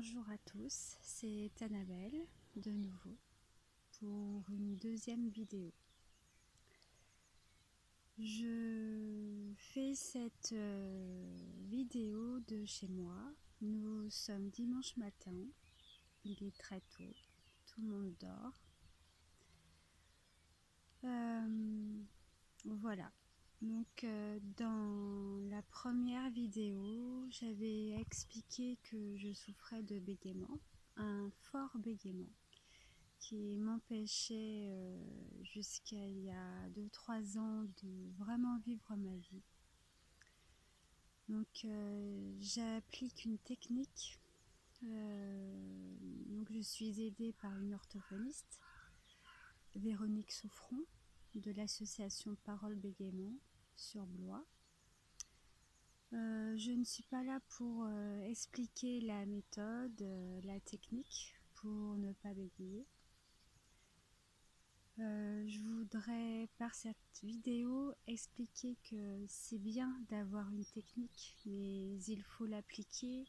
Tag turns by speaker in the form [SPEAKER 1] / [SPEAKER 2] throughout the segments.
[SPEAKER 1] Bonjour à tous, c'est Annabelle de nouveau pour une deuxième vidéo. Je fais cette vidéo de chez moi. Nous sommes dimanche matin, il est très tôt, tout le monde dort. Voilà, donc dans la première vidéo, j'avais expliqué que je souffrais de bégaiement, un fort bégaiement qui m'empêchait jusqu'à il y a 2-3 ans de vraiment vivre ma vie. Donc j'applique une technique, donc je suis aidée par une orthophoniste, Véronique Souffron, de l'association Parole Bégaiement sur Blois. Je ne suis pas là pour expliquer la méthode, la technique pour ne pas bégayer. Je voudrais par cette vidéo expliquer que c'est bien d'avoir une technique, mais il faut l'appliquer,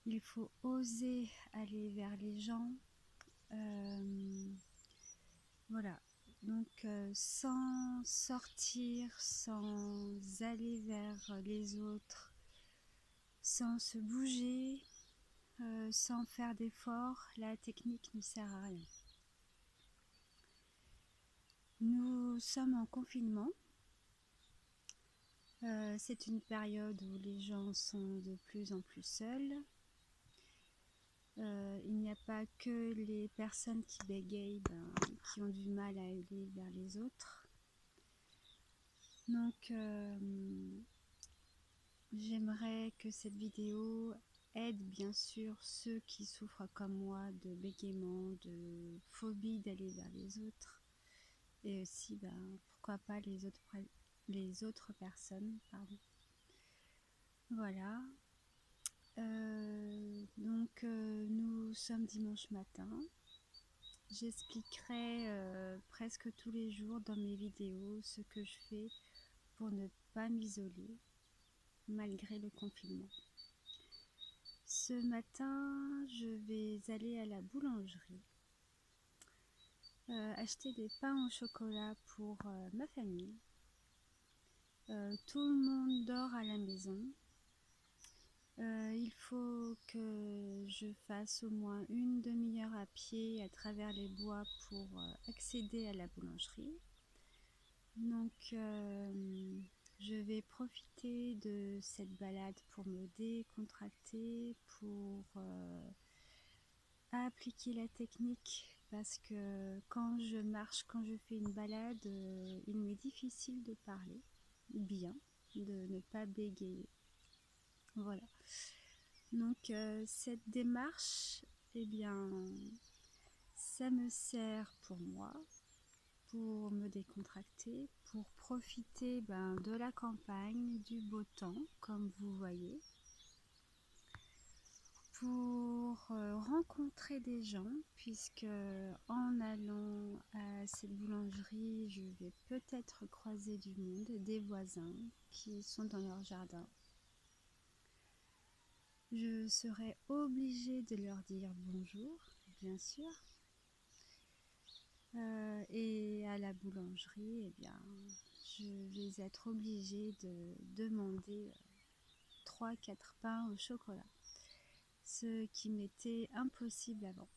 [SPEAKER 1] il faut oser aller vers les gens. Voilà, donc sans sortir, sans aller vers les autres, sans se bouger, sans faire d'efforts, la technique ne sert à rien. Nous sommes en confinement. C'est une période où les gens sont de plus en plus seuls. Il n'y a pas que les personnes qui bégayent qui ont du mal à aller vers les autres. Donc j'aimerais que cette vidéo aide bien sûr ceux qui souffrent comme moi de bégaiement, de phobie d'aller vers les autres. Et aussi, pourquoi pas les autres personnes, pardon. Voilà. Donc nous sommes dimanche matin. J'expliquerai presque tous les jours dans mes vidéos ce que je fais pour ne pas m'isoler malgré le confinement. Ce matin, je vais aller à la boulangerie acheter des pains au chocolat pour ma famille. Tout le monde dort à la maison. Il faut que je fasse au moins une demi-heure à pied à travers les bois pour accéder à la boulangerie. Donc je vais profiter de cette balade pour me décontracter, pour appliquer la technique, parce que quand je marche, quand je fais une balade, il m'est difficile de parler bien, de ne pas bégayer. Voilà. Donc cette démarche, eh bien, ça me sert pour moi, pour me décontracter, pour profiter de la campagne, du beau temps, comme vous voyez, pour rencontrer des gens, puisque en allant à cette boulangerie, je vais peut-être croiser du monde, des voisins qui sont dans leur jardin. Je serai obligée de leur dire bonjour, bien sûr. Et à la boulangerie, eh bien, je vais être obligée de demander 3-4 pains au chocolat, ce qui m'était impossible avant.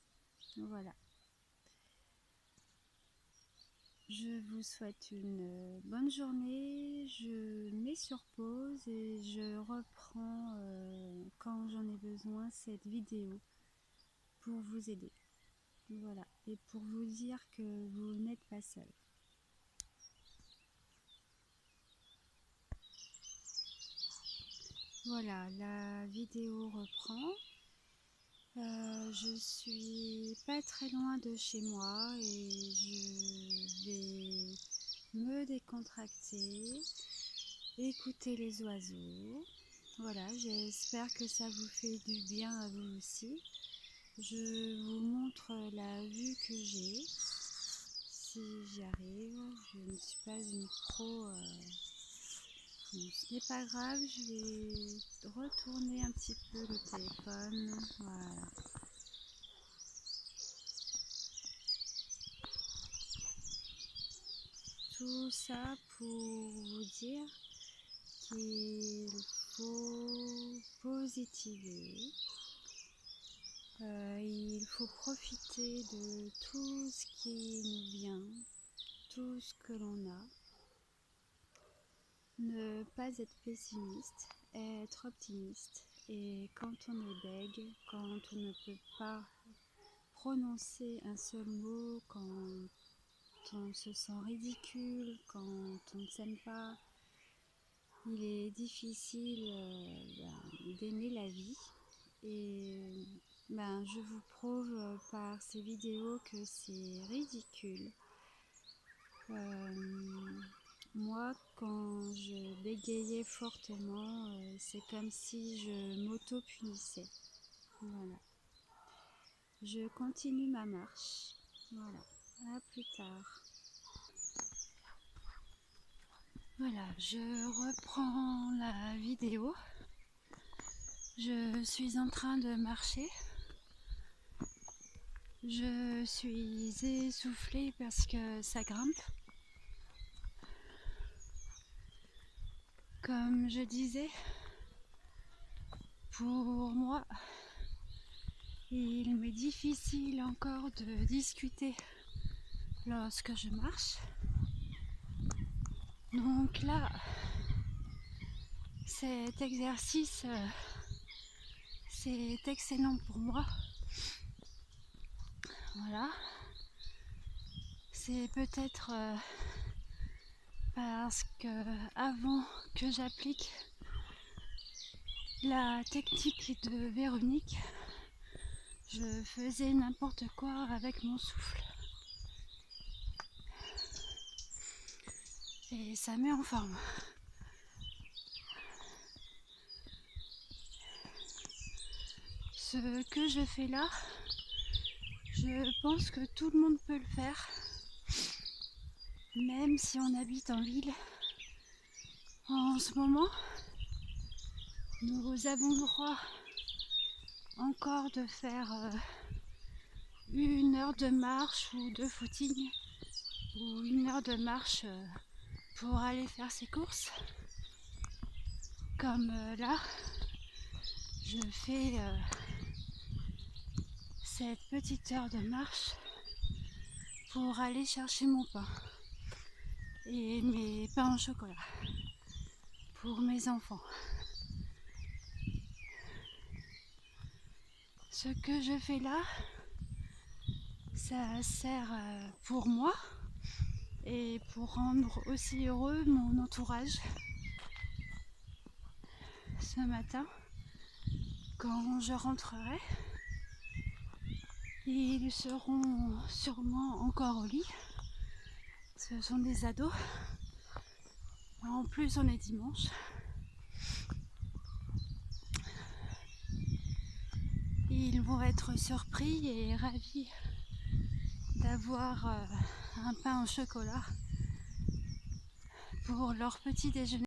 [SPEAKER 1] Voilà. Je vous souhaite une bonne journée. Je mets sur pause et je reprends quand j'en ai besoin cette vidéo pour vous aider. Voilà, et pour vous dire que vous n'êtes pas seul. Voilà, la vidéo reprend. Je suis pas très loin de chez moi et je vais me décontracter, écouter les oiseaux. Voilà, j'espère que ça vous fait du bien à vous aussi. Je vous montre la vue que j'ai. Si j'y arrive, je ne suis pas une pro Bon, ce n'est pas grave, je vais retourner un petit peu le téléphone. Voilà. Tout ça pour vous dire qu'il faut positiver. Il faut profiter de tout ce qui nous vient, tout ce que l'on a. Ne pas être pessimiste, être optimiste. Et quand on est bègue, quand on ne peut pas prononcer un seul mot, quand on se sent ridicule, quand on ne s'aime pas, il est difficile d'aimer la vie. Et je vous prouve par ces vidéos que c'est ridicule. Moi, quand je bégayais fortement, c'est comme si je m'auto-punissais. Voilà. Je continue ma marche. Voilà. À plus tard. Voilà, je reprends la vidéo. Je suis en train de marcher. Je suis essoufflée parce que ça grimpe. Comme je disais, pour moi, il m'est difficile encore de discuter lorsque je marche. Donc là, cet exercice, c'est excellent pour moi. Voilà. C'est peut-être parce que avant que j'applique la technique de Véronique, je faisais n'importe quoi avec mon souffle. Et ça met en forme. Ce que je fais là, je pense que tout le monde peut le faire, même si on habite en ville. En ce moment, nous avons le droit encore de faire 1 heure de marche ou de footing, ou 1 heure de marche pour aller faire ses courses. Comme là, je fais cette petite heure de marche pour aller chercher mon pain et mes pains au chocolat pour mes enfants. Ce que je fais là, ça sert pour moi et pour rendre aussi heureux mon entourage. Ce matin, quand je rentrerai, ils seront sûrement encore au lit. Ce sont des ados. En plus, on est dimanche. Ils vont être surpris et ravis d'avoir un pain au chocolat pour leur petit déjeuner.